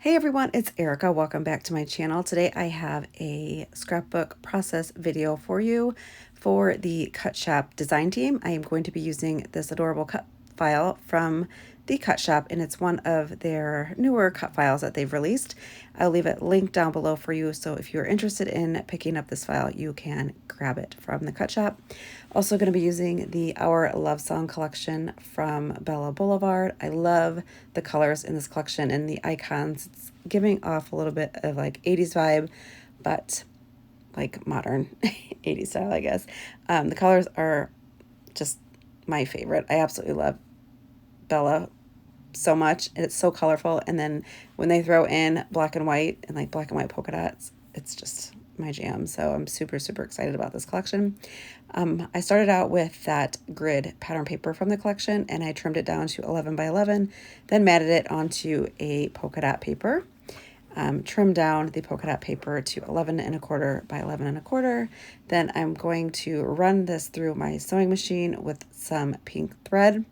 Hey everyone, it's Erica. Welcome back to my channel. Today I have a scrapbook process video for you for the Cut Shop design team. I am going to be using this adorable cut file from the Cut Shop, and it's one of their newer cut files that they've released. I'll leave it linked down below for you, so if you're interested in picking up this file, you can grab it from the Cut Shop. Also going to be using the Our Love Song collection from Bella Boulevard. I love the colors in this collection and the icons. It's giving off a little bit of like 80s vibe, but like modern 80s style, I guess. The colors are just my favorite. I absolutely love Bella so much. It's so colorful, and then when they throw in black and white and like black and white polka dots, it's just my jam. So I'm super excited about this collection. I started out with that grid pattern paper from the collection, and I trimmed it down to 11 by 11, then matted it onto a polka dot paper. Trim down the polka dot paper to 11 1/4 by 11 1/4. Then I'm going to run this through my sewing machine with some pink thread,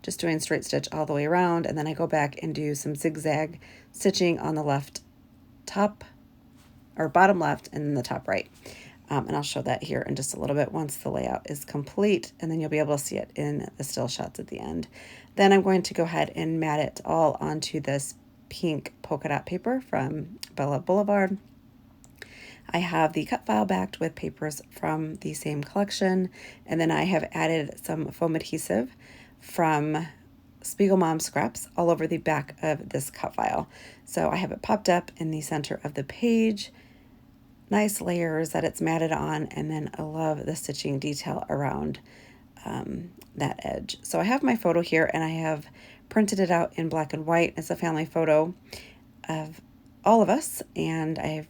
just doing straight stitch all the way around, and then I go back and do some zigzag stitching on the left top or bottom left and then the top right. And I'll show that here in just a little bit once the layout is complete, and then you'll be able to see it in the still shots at the end. Then I'm going to go ahead and mat it all onto this pink polka dot paper from Bella Boulevard. I have the cut file backed with papers from the same collection, and then I have added some foam adhesive from Spiegel Mom Scraps all over the back of this cut file. So I have it popped up in the center of the page. Nice layers that it's matted on, and then I love the stitching detail around that edge. So I have my photo here, and I have printed it out in black and white. It's a family photo of all of us, and I've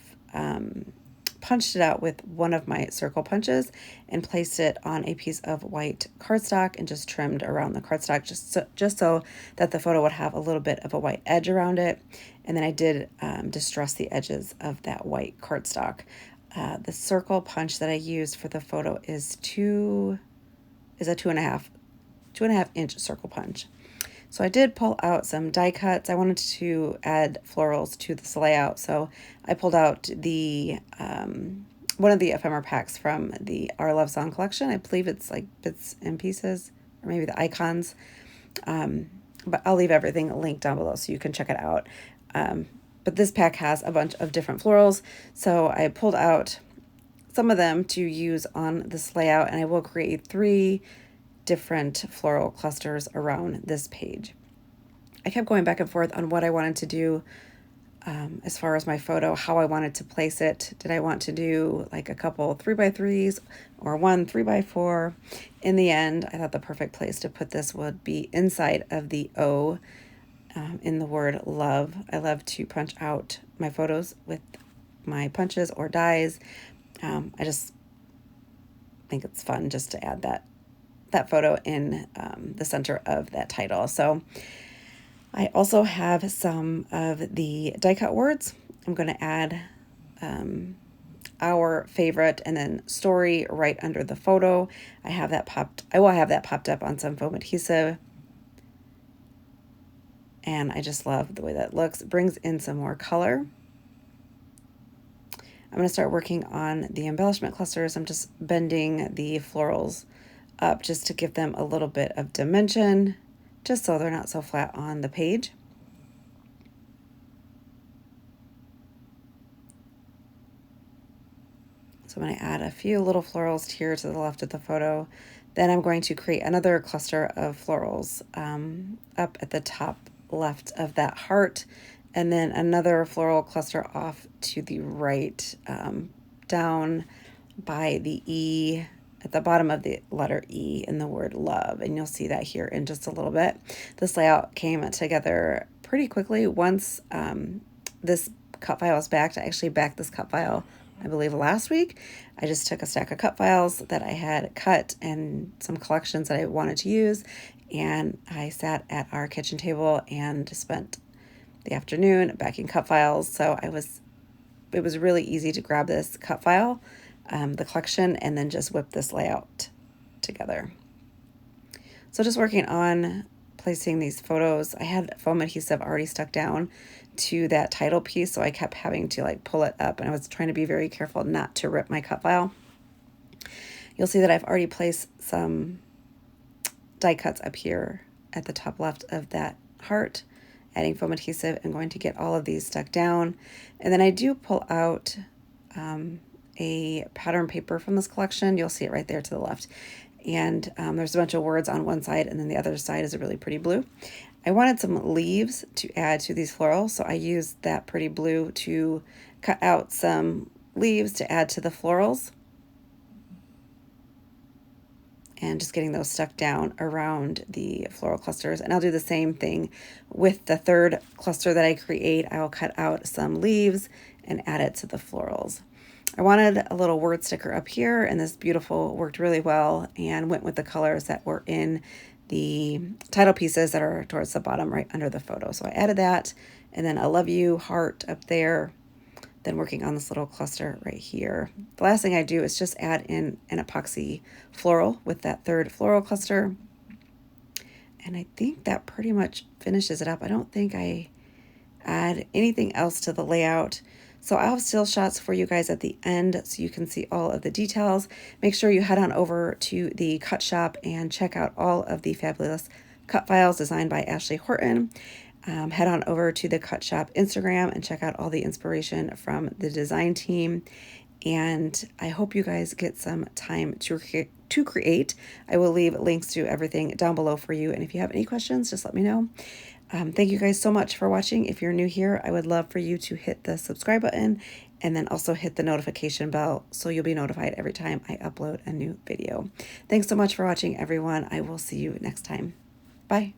punched it out with one of my circle punches and placed it on a piece of white cardstock and just trimmed around the cardstock just so that the photo would have a little bit of a white edge around it. And then I did distress the edges of that white cardstock. The circle punch that I used for the photo is a 2.5 inch circle punch. So I did pull out some die cuts. I wanted to add florals to this layout, so I pulled out the one of the ephemera packs from the Our Love Song collection. I believe it's like bits and pieces, or maybe the icons. But I'll leave everything linked down below so you can check it out. But this pack has a bunch of different florals, so I pulled out some of them to use on this layout, and I will create 3 different floral clusters around this page. I kept going back and forth on what I wanted to do as far as my photo, how I wanted to place it. Did I want to do like a couple 3x3s or one 3x4? In the end, I thought the perfect place to put this would be inside of the O in the word love. I love to punch out my photos with my punches or dies. I just think it's fun just to add that photo in the center of that title. So I also have some of the die cut words. I'm going to add our favorite and then story right under the photo. I will have that popped up on some foam adhesive. And I just love the way that looks. It brings in some more color. I'm going to start working on the embellishment clusters. I'm just bending the florals up just to give them a little bit of dimension, just so they're not so flat on the page. So I'm going to add a few little florals here to the left of the photo. Then I'm going to create another cluster of florals up at the top left of that heart, and then another floral cluster off to the right, down by the E, at the bottom of the letter E in the word love, and you'll see that here in just a little bit. This layout came together pretty quickly once this cut file was backed. I actually backed this cut file, I believe, last week. I just took a stack of cut files that I had cut and some collections that I wanted to use, and I sat at our kitchen table and spent the afternoon backing cut files. So it was really easy to grab this cut file, the collection, and then just whip this layout together. So just working on placing these photos. I had foam adhesive already stuck down to that title piece, so I kept having to like pull it up, and I was trying to be very careful not to rip my cut file. You'll see that I've already placed some die cuts up here at the top left of that heart, adding foam adhesive and going to get all of these stuck down. And then I do pull out a pattern paper from this collection. You'll see it right there to the left. And there's a bunch of words on one side, and then the other side is a really pretty blue. I wanted some leaves to add to these florals, so I used that pretty blue to cut out some leaves to add to the florals. And just getting those stuck down around the floral clusters. And I'll do the same thing with the third cluster that I create. I'll cut out some leaves and add it to the florals. I wanted a little word sticker up here, and this beautiful worked really well and went with the colors that were in the title pieces that are towards the bottom right under the photo. So I added that, and then a love you heart up there, then working on this little cluster right here. The last thing I do is just add in an epoxy floral with that third floral cluster. And I think that pretty much finishes it up. I don't think I add anything else to the layout. So I'll have still shots for you guys at the end so you can see all of the details. Make sure you head on over to the cut shop and check out all of the fabulous cut files designed by Ashley Horton. Head on over to the Cut Shop Instagram and check out all the inspiration from the design team. And I hope you guys get some time to create. I will leave links to everything down below for you. And if you have any questions, just let me know. Thank you guys so much for watching. If you're new here, I would love for you to hit the subscribe button and then also hit the notification bell so you'll be notified every time I upload a new video. Thanks so much for watching, everyone. I will see you next time. Bye.